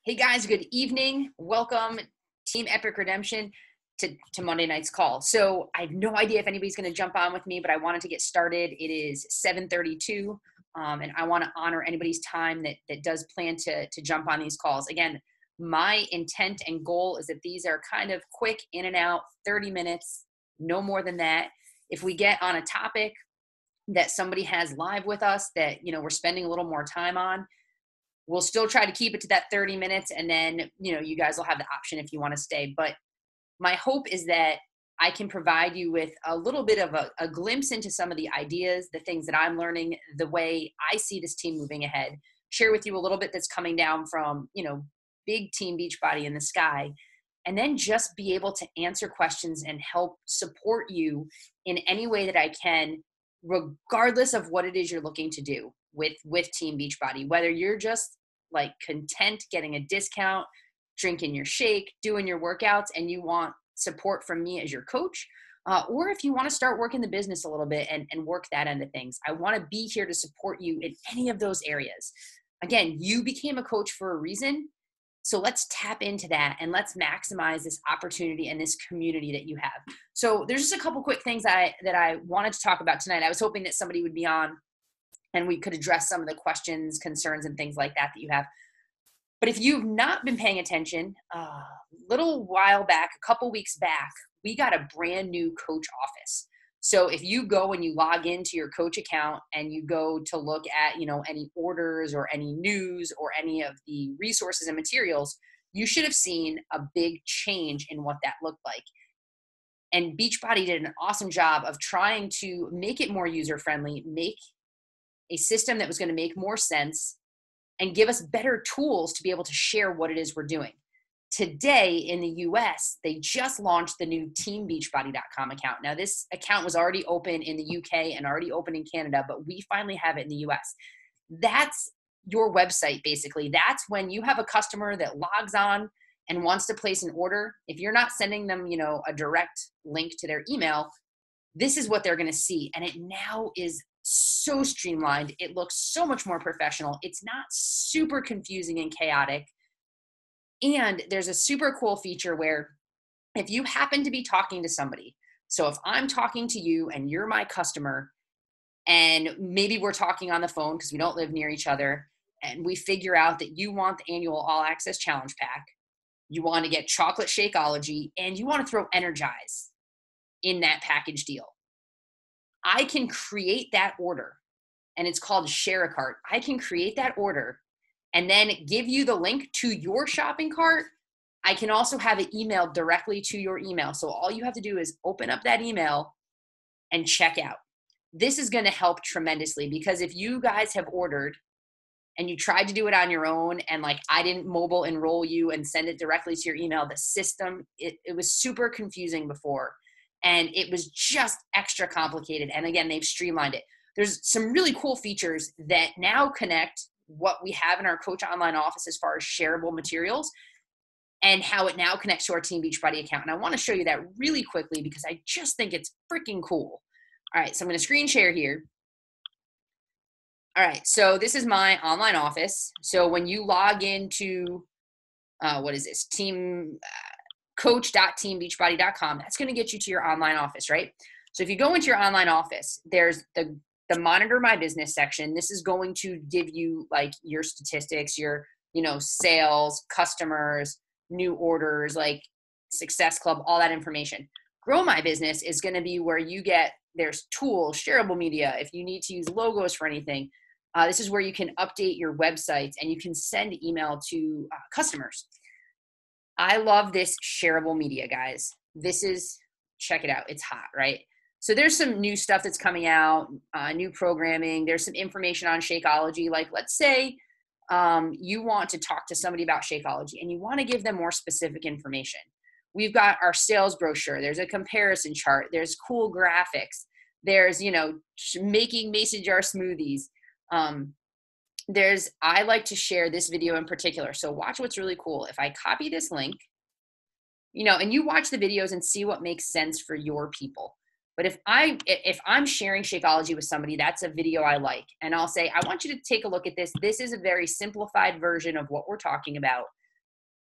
Hey guys, good evening. Welcome, Team Epic Redemption, to Monday night's call. So I have no idea if anybody's going to jump on with me, but I wanted to get started. It is 7:32, and I want to honor anybody's time that does plan to jump on these calls. Again, my intent and goal is that these are kind of quick, in and out, 30 minutes, no more than that. If we get on a topic that somebody has live with us that we're spending a little more time on, we'll still try to keep it to that 30 minutes, and then you guys will have the option if you want to stay. But my hope is that I can provide you with a little bit of a glimpse into some of the ideas, the things that I'm learning, the way I see this team moving ahead, share with you a little bit that's coming down from big Team Beachbody in the sky, and then just be able to answer questions and help support you in any way that I can, regardless of what it is you're looking to do with Team Beachbody, whether you're just like content getting a discount, drinking your shake, doing your workouts, and you want support from me as your coach, or if you want to start working the business a little bit and work that end of things. I want to be here to support you in any of those areas. Again, you became a coach for a reason. So let's tap into that and let's maximize this opportunity and this community that you have. So there's just a couple quick things that I wanted to talk about tonight. I was hoping that somebody would be on and we could address some of the questions, concerns, and things like that you have. But if you've not been paying attention, a little while back, a couple weeks back, we got a brand new coach office. So if you go and you log into your coach account and you go to look at, any orders or any news or any of the resources and materials, you should have seen a big change in what that looked like. And Beachbody did an awesome job of trying to make it more user-friendly, make a system that was going to make more sense and give us better tools to be able to share what it is we're doing. Today in the US, they just launched the new teambeachbody.com account. Now, this account was already open in the UK and already open in Canada, but we finally have it in the US. That's your website, basically. That's when you have a customer that logs on and wants to place an order. If you're not sending them, a direct link to their email, this is what they're going to see. And it now is so streamlined. It looks so much more professional. It's not super confusing and chaotic. And there's a super cool feature where if you happen to be talking to somebody, so if I'm talking to you and you're my customer, and maybe we're talking on the phone because we don't live near each other, and we figure out that you want the annual All Access Challenge Pack, you want to get chocolate Shakeology, and you want to throw Energize in that package deal. I can create that order, and it's called Share a Cart. I can create that order and then give you the link to your shopping cart. I can also have it emailed directly to your email. So all you have to do is open up that email and check out. This is going to help tremendously because if you guys have ordered and you tried to do it on your own and I didn't mobile enroll you and send it directly to your email, the system, it was super confusing before. And it was just extra complicated. And again, they've streamlined it. There's some really cool features that now connect what we have in our Coach Online office as far as shareable materials and how it now connects to our Team Beachbody account. And I want to show you that really quickly because I just think it's freaking cool. All right, so I'm going to screen share here. All right, so this is my online office. So when you log into, what is this? Coach.teambeachbody.com. That's going to get you to your online office, right? So if you go into your online office, there's the Monitor My Business section. This is going to give you your statistics, your, sales, customers, new orders, Success Club, all that information. Grow My Business is going to be where there's tools, shareable media, if you need to use logos for anything. This is where you can update your websites and you can send email to customers. I love this shareable media, guys. Check it out. It's hot, right? So there's some new stuff that's coming out, new programming. There's some information on Shakeology. Let's say you want to talk to somebody about Shakeology and you want to give them more specific information. We've got our sales brochure. There's a comparison chart. There's cool graphics. There's, making mason jar smoothies. I like to share this video in particular. So watch what's really cool. If I copy this link, and you watch the videos and see what makes sense for your people. But if I'm sharing Shakeology with somebody, that's a video I like. And I'll say, I want you to take a look at this. This is a very simplified version of what we're talking about.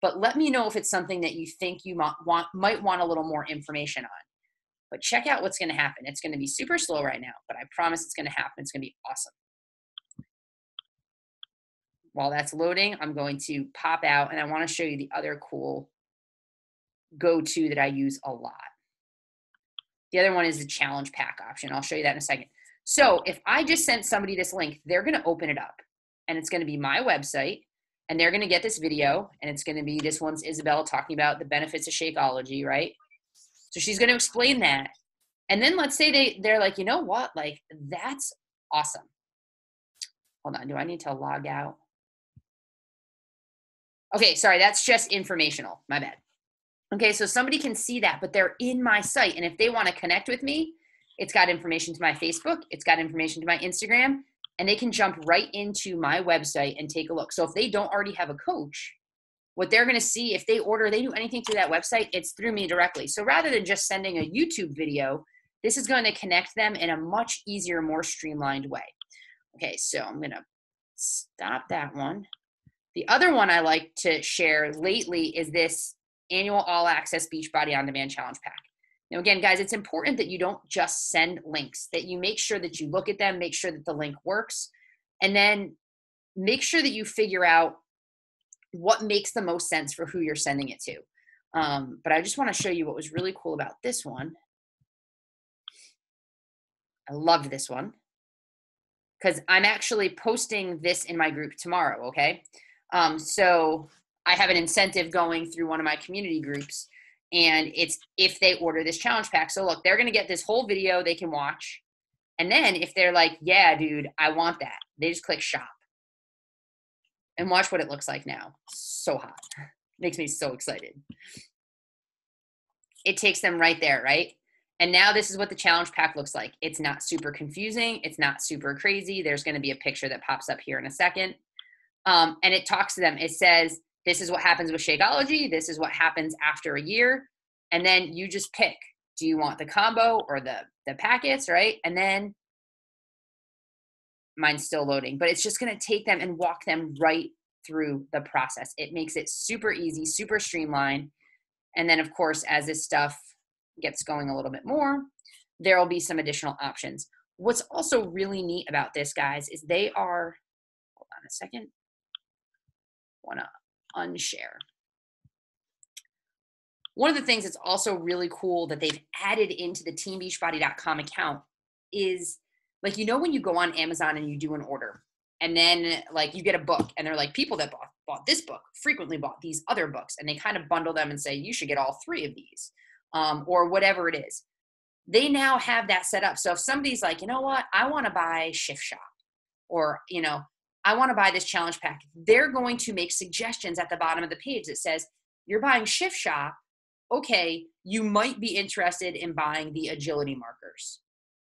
but let me know if it's something that you think you might want a little more information on. But check out what's going to happen. It's going to be super slow right now, but I promise it's going to happen. It's going to be awesome. While that's loading, I'm going to pop out, and I want to show you the other cool go-to that I use a lot. The other one is the challenge pack option. I'll show you that in a second. So if I just sent somebody this link, they're going to open it up, and it's going to be my website, and they're going to get this video, and it's going to be, this one's Isabel talking about the benefits of Shakeology, right? So she's going to explain that. And then let's say they're like, you know what? Like, that's awesome. Hold on. Do I need to log out? Okay, sorry. That's just informational. My bad. Okay, so somebody can see that, but they're in my site. And if they want to connect with me, it's got information to my Facebook. It's got information to my Instagram. And they can jump right into my website and take a look. So if they don't already have a coach, what they're going to see, if they do anything through that website, it's through me directly. So rather than just sending a YouTube video, this is going to connect them in a much easier, more streamlined way. Okay, so I'm going to stop that one. The other one I like to share lately is this annual all access Beachbody on Demand Challenge Pack. Now, again, guys, it's important that you don't just send links, that you make sure that you look at them, make sure that the link works, and then make sure that you figure out what makes the most sense for who you're sending it to. But I just want to show you what was really cool about this one. I loved this one because I'm actually posting this in my group tomorrow, okay? So I have an incentive going through one of my community groups, and it's if they order this challenge pack. So look, they're going to get this whole video they can watch. And then if they're like, yeah, dude, I want that, they just click shop. And watch what it looks like now. So hot. Makes me so excited. It takes them right there, right? And now this is what the challenge pack looks like. It's not super confusing. It's not super crazy. There's going to be a picture that pops up here in a second. And it talks to them. It says, this is what happens with Shakeology. This is what happens after a year. And then you just pick. Do you want the combo or the packets, right? And then mine's still loading, but it's just going to take them and walk them right through the process. It makes it super easy, super streamlined. And then, of course, as this stuff gets going a little bit more, there will be some additional options. What's also really neat about this, guys, is they are, hold on a second, want to unshare. One of the things that's also really cool that they've added into the teambeachbody.com account is, like, you know, when you go on Amazon and you do an order and then like you get a book and they're like, people that bought this book frequently bought these other books, and they kind of bundle them and say, you should get all 3 of these, or whatever it is. They now have that set up. So if somebody's like, you know what, I want to buy Shift Shop, or, you know, I want to buy this challenge pack, they're going to make suggestions at the bottom of the page that says, you're buying Shift Shop. Okay, you might be interested in buying the agility markers.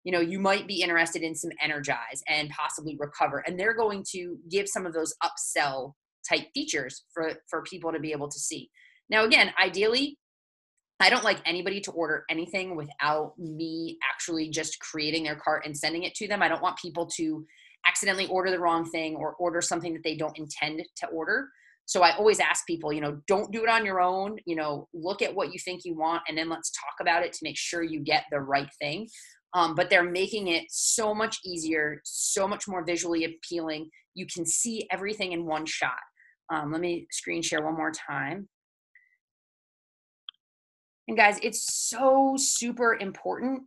You know, you might be interested in some energize and possibly recover. And they're going to give some of those upsell type features for people to be able to see. Now, again, ideally, I don't like anybody to order anything without me actually just creating their cart and sending it to them. I don't want people to accidentally order the wrong thing or order something that they don't intend to order. So I always ask people, you know, don't do it on your own, you know, look at what you think you want, and then let's talk about it to make sure you get the right thing. But they're making it so much easier, so much more visually appealing. You can see everything in one shot. Let me screen share one more time. And guys, it's so super important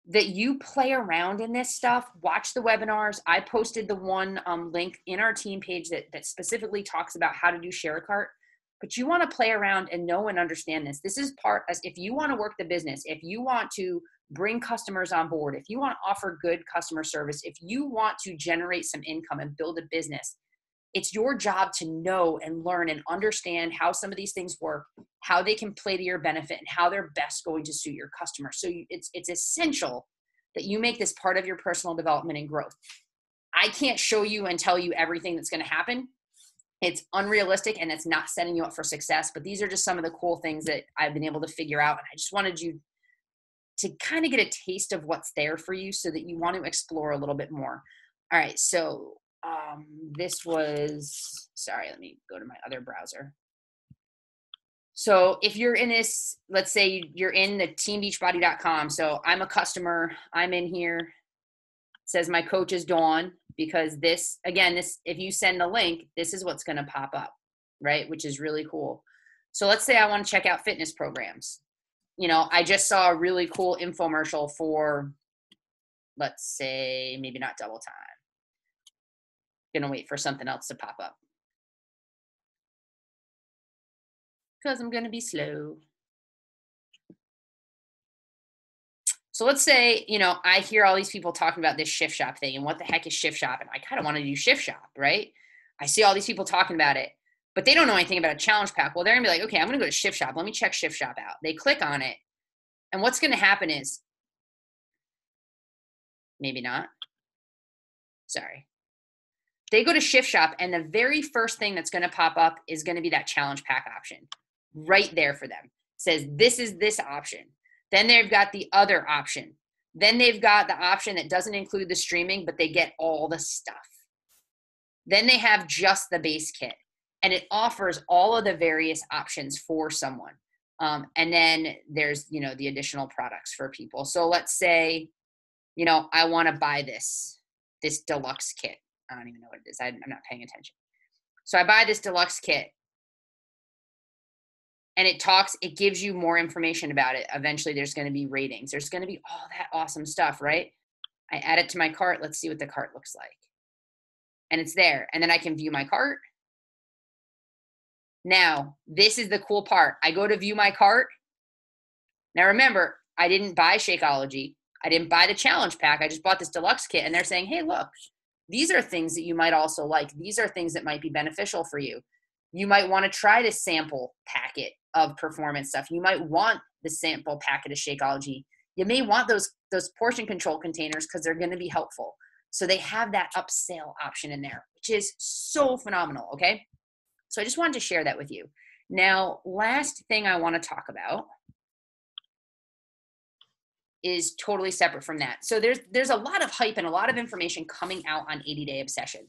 that you play around in this stuff. Watch the webinars. I posted the one link in our team page that specifically talks about how to do share a cart. But you want to play around and know and understand this. This is part, as if you want to work the business, if you want to bring customers on board, if you want to offer good customer service, if you want to generate some income and build a business, it's your job to know and learn and understand how some of these things work, how they can play to your benefit, and how they're best going to suit your customer. So it's essential that you make this part of your personal development and growth. I can't show you and tell you everything that's going to happen. It's unrealistic and it's not setting you up for success, but these are just some of the cool things that I've been able to figure out. And I just wanted you to kind of get a taste of what's there for you so that you want to explore a little bit more. All right. So this was, sorry, let me go to my other browser. So if you're in this, let's say you're in the teambeachbody.com. So I'm a customer, I'm in here. It says my coach is Dawn, because this, again, this, if you send the link, this is what's going to pop up, right? Which is really cool. So let's say I want to check out fitness programs. I just saw a really cool infomercial for, let's say, maybe not double time. Gonna wait for something else to pop up, because I'm gonna be slow. So let's say, I hear all these people talking about this shift shop thing, and what the heck is shift shop? And I kind of want to do shift shop, right? I see all these people talking about it, but they don't know anything about a challenge pack. Well, they're gonna be like, okay, I'm gonna go to shift shop. Let me check shift shop out. They click on it. And what's gonna happen is, maybe not, sorry. They go to shift shop, and the very first thing that's gonna pop up is gonna be that challenge pack option right there for them. It says, this is this option. Then they've got the other option. Then they've got the option that doesn't include the streaming, but they get all the stuff. Then they have just the base kit, and it offers all of the various options for someone. And then there's, the additional products for people. So let's say, I want to buy this deluxe kit. I don't even know what it is. I'm not paying attention. So I buy this deluxe kit, and it gives you more information about it. Eventually there's going to be ratings. There's going to be all that awesome stuff, right? I add it to my cart. Let's see what the cart looks like. And it's there. And then I can view my cart. Now, this is the cool part. I go to view my cart. Now remember, I didn't buy Shakeology. I didn't buy the challenge pack. I just bought this deluxe kit, and they're saying, hey, look, these are things that you might also like. These are things that might be beneficial for you. You might want to try this sample packet of performance stuff. You might want the sample packet of Shakeology. You may want those portion control containers, because they're going to be helpful. So they have that upsell option in there, which is so phenomenal, okay? So I just wanted to share that with you. Now, last thing I want to talk about is totally separate from that. So there's a lot of hype and a lot of information coming out on 80-Day Obsession.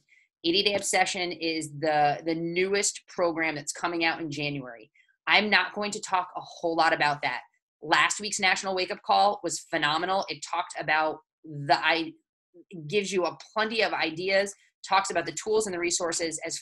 80-Day Obsession is the newest program that's coming out in January. I'm not going to talk a whole lot about that. Last week's National Wake Up Call was phenomenal. It talked about gives you a plenty of ideas, talks about the tools and the resources as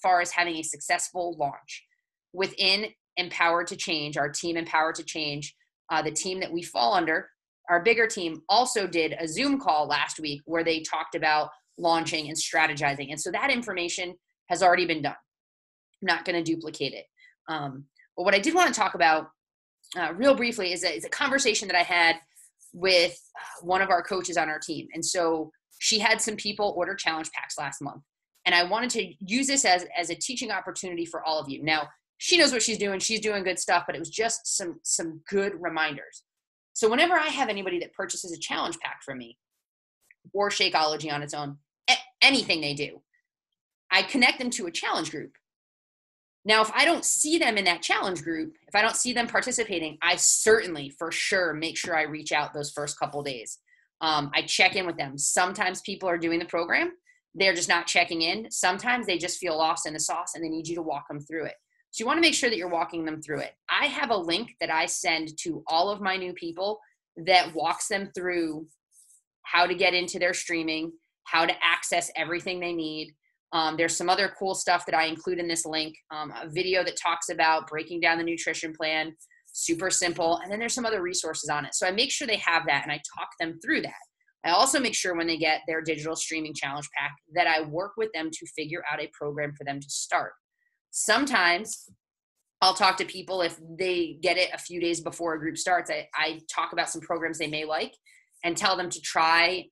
far as having a successful launch. Within Empowered to Change, our team Empowered to Change, the team that we fall under, our bigger team, also did a Zoom call last week where they talked about launching and strategizing. And so that information has already been done. I'm not going to duplicate it. But what I did want to talk about real briefly is a conversation that I had with one of our coaches on our team. And so she had some people order challenge packs last month. And I wanted to use this as a teaching opportunity for all of you. Now, she knows what she's doing. She's doing good stuff, but it was just some good reminders. So whenever I have anybody that purchases a challenge pack from me, or Shakeology on its own, anything they do, I connect them to a challenge group. Now, if I don't see them in that challenge group, if I don't see them participating, I certainly, for sure, make sure I reach out those first couple of days. I check in with them. Sometimes people are doing the program. They're just not checking in. Sometimes they just feel lost in the sauce and they need you to walk them through it. So you want to make sure that you're walking them through it. I have a link that I send to all of my new people that walks them through how to get into their streaming, how to access everything they need. There's some other cool stuff that I include in this link, a video that talks about breaking down the nutrition plan, super simple. And then there's some other resources on it. So I make sure they have that and I talk them through that. I also make sure when they get their digital streaming challenge pack that I work with them to figure out a program for them to start. Sometimes I'll talk to people if they get it a few days before a group starts. I talk about some programs they may like and tell them to try,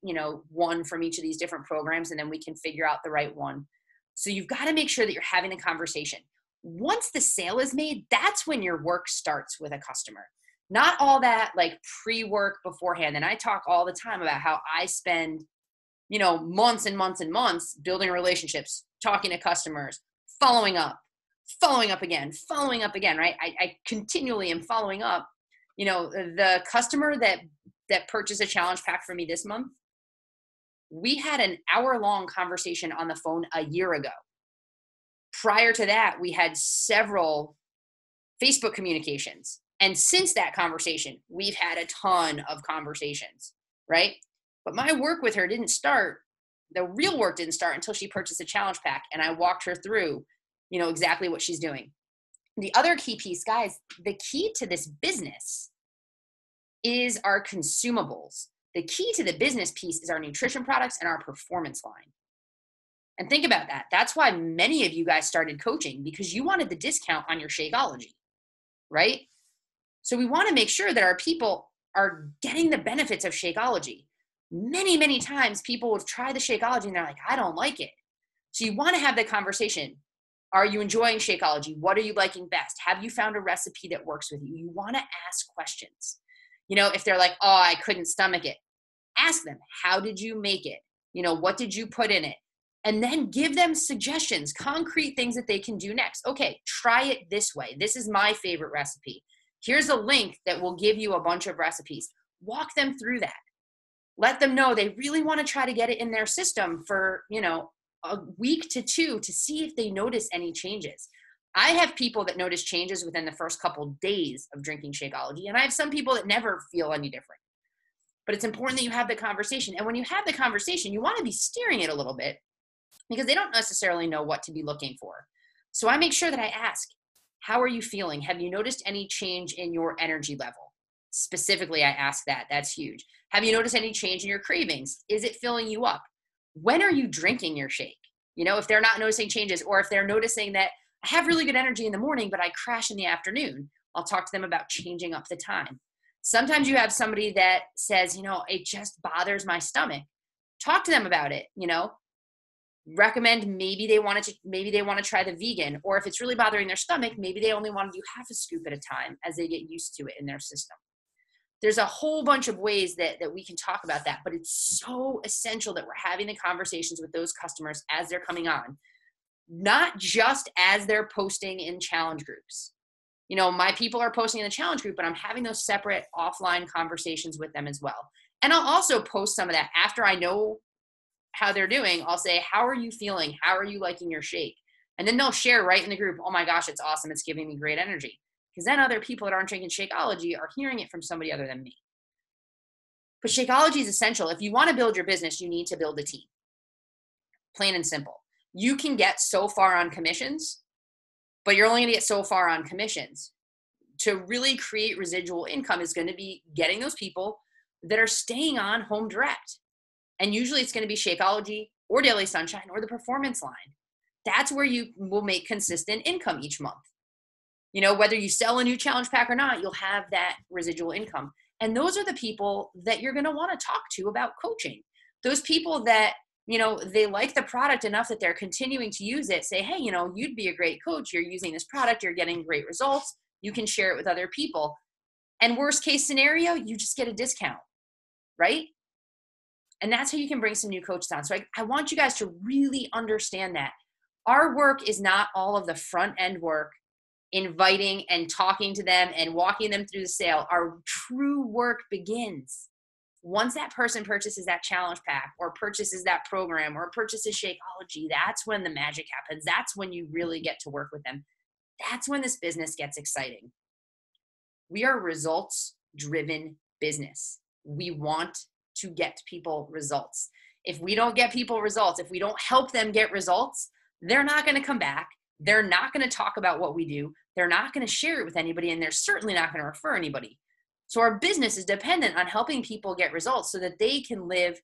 one from each of these different programs, and then we can figure out the right one. So you've got to make sure that you're having a conversation. Once the sale is made, that's when your work starts with a customer. Not all that like pre-work beforehand. And I talk all the time about how I spend, months and months and months building relationships, talking to customers, following up again, right? I continually am following up. The customer that purchased a challenge pack for me this month, we had an hour-long conversation on the phone a year ago. Prior to that, we had several Facebook communications. And since that conversation, we've had a ton of conversations, right? But my work with her didn't start, the real work didn't start until she purchased a challenge pack and I walked her through, exactly what she's doing. The other key piece, guys, the key to this business is our consumables. The key to the business piece is our nutrition products and our performance line. And think about that. That's why many of you guys started coaching, because you wanted the discount on your Shakeology, right? So we want to make sure that our people are getting the benefits of Shakeology. Many, many times people will try the Shakeology and they're like, I don't like it. So you want to have the conversation. Are you enjoying Shakeology? What are you liking best? Have you found a recipe that works with you? You want to ask questions. If they're like, oh, I couldn't stomach it, ask them, how did you make it? What did you put in it? And then give them suggestions, concrete things that they can do next. Okay, try it this way. This is my favorite recipe. Here's a link that will give you a bunch of recipes. Walk them through that. Let them know they really want to try to get it in their system for, a week to 2 to see if they notice any changes. I have people that notice changes within the first couple days of drinking Shakeology, and I have some people that never feel any different. But it's important that you have the conversation. And when you have the conversation, you want to be steering it a little bit because they don't necessarily know what to be looking for. So I make sure that I ask, how are you feeling? Have you noticed any change in your energy level? Specifically, I ask that. That's huge. Have you noticed any change in your cravings? Is it filling you up? When are you drinking your shake? If they're not noticing changes, or if they're noticing that I have really good energy in the morning, but I crash in the afternoon, I'll talk to them about changing up the time. Sometimes you have somebody that says, it just bothers my stomach. Talk to them about it, recommend maybe they want to try the vegan, or if it's really bothering their stomach, maybe they only want to do half a scoop at a time as they get used to it in their system. There's a whole bunch of ways that we can talk about that, but it's so essential that we're having the conversations with those customers as they're coming on, not just as they're posting in challenge groups. My people are posting in the challenge group, but I'm having those separate offline conversations with them as well. And I'll also post some of that after I know how they're doing. I'll say, how are you feeling? How are you liking your shake? And then they'll share right in the group, oh my gosh, it's awesome. It's giving me great energy. Because then other people that aren't drinking Shakeology are hearing it from somebody other than me. But Shakeology is essential. If you want to build your business, you need to build a team. Plain and simple. You can get so far on commissions, but you're only going to get so far on commissions. To really create residual income is going to be getting those people that are staying on home direct. And usually it's going to be Shakeology or Daily Sunshine or the performance line. That's where you will make consistent income each month. Whether you sell a new challenge pack or not, you'll have that residual income. And those are the people that you're going to want to talk to about coaching. Those people that, they like the product enough that they're continuing to use it, say, hey, you'd be a great coach. You're using this product. You're getting great results. You can share it with other people. And worst case scenario, you just get a discount, right? And that's how you can bring some new coaches on. So I want you guys to really understand that our work is not all of the front end work, inviting and talking to them and walking them through the sale. Our true work begins once that person purchases that challenge pack or purchases that program or purchases Shakeology. That's when the magic happens. That's when you really get to work with them. That's when this business gets exciting. We are a results-driven business. We want to get people results. If we don't get people results, if we don't help them get results, they're not going to come back. They're not going to talk about what we do. They're not going to share it with anybody, and they're certainly not going to refer anybody. So our business is dependent on helping people get results so that they can live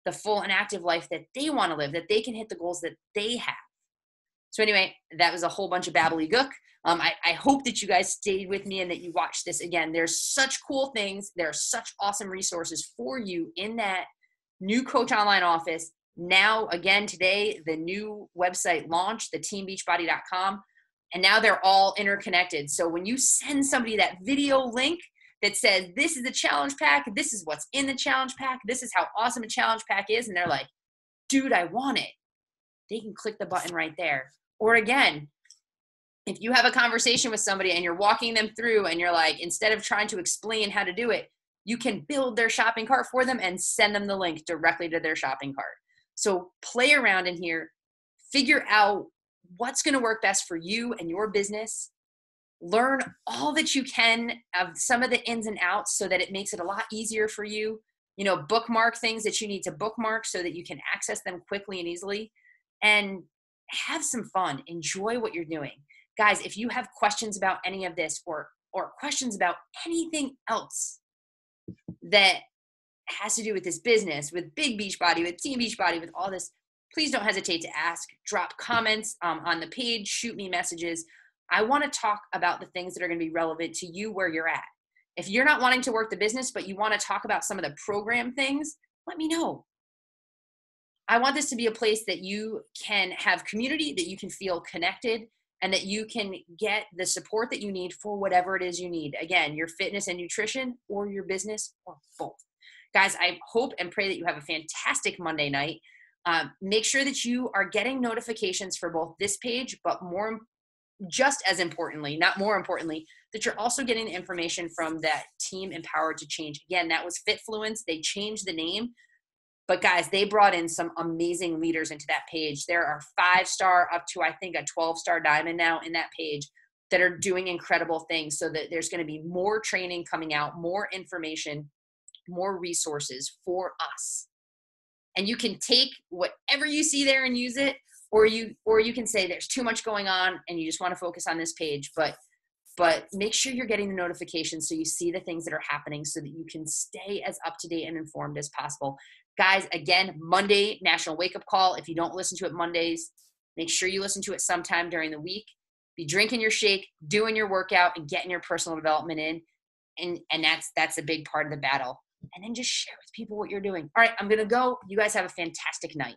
the full and active life that they want to live, that they can hit the goals that they have. So anyway, that was a whole bunch of babbly-gook. I hope that you guys stayed with me and that you watched this again. There's such cool things. There are such awesome resources for you in that new Coach Online office. Now, again, today, the new website launched, the teambeachbody.com, and now they're all interconnected. So when you send somebody that video link that says, this is the challenge pack, this is what's in the challenge pack, this is how awesome a challenge pack is, and they're like, dude, I want it, they can click the button right there. Or again, if you have a conversation with somebody and you're walking them through and you're like, instead of trying to explain how to do it, you can build their shopping cart for them and send them the link directly to their shopping cart. So play around in here, figure out what's going to work best for you and your business, Learn all that you can of some of the ins and outs so that it makes it a lot easier for you. You know, bookmark things that you need to bookmark so that you can access them quickly and easily, and have some fun. Enjoy what you're doing. Guys, if you have questions about any of this, or questions about anything else that has to do with this business, with Big Beachbody, with Team Beachbody, with all this, please don't hesitate to ask. Drop comments on the page, shoot me messages. I want to talk about the things that are going to be relevant to you where you're at. If you're not wanting to work the business, but you want to talk about some of the program things, let me know. I want this to be a place that you can have community, that you can feel connected, and that you can get the support that you need for whatever it is you need. Again, your fitness and nutrition, or your business, or both. Guys, I hope and pray that you have a fantastic Monday night. Make sure that you are getting notifications for both this page, but just as importantly, not more importantly, that you're also getting the information from that team Empowered to Change. Again, that was Fitfluence. They changed the name. But guys, they brought in some amazing leaders into that page. There are 5-star up to, I think, a 12-star diamond now in that page that are doing incredible things, so that there's going to be more training coming out, more information, more resources for us. And you can take whatever you see there and use it, or you can say there's too much going on and you just want to focus on this page. But make sure you're getting the notifications so you see the things that are happening, so that you can stay as up to date and informed as possible. Guys, again, Monday, National Wake Up Call. If you don't listen to it Mondays, make sure you listen to it sometime during the week. Be drinking your shake, doing your workout, and getting your personal development in. And that's a big part of the battle. And then just share with people what you're doing. All right, I'm going to go. You guys have a fantastic night.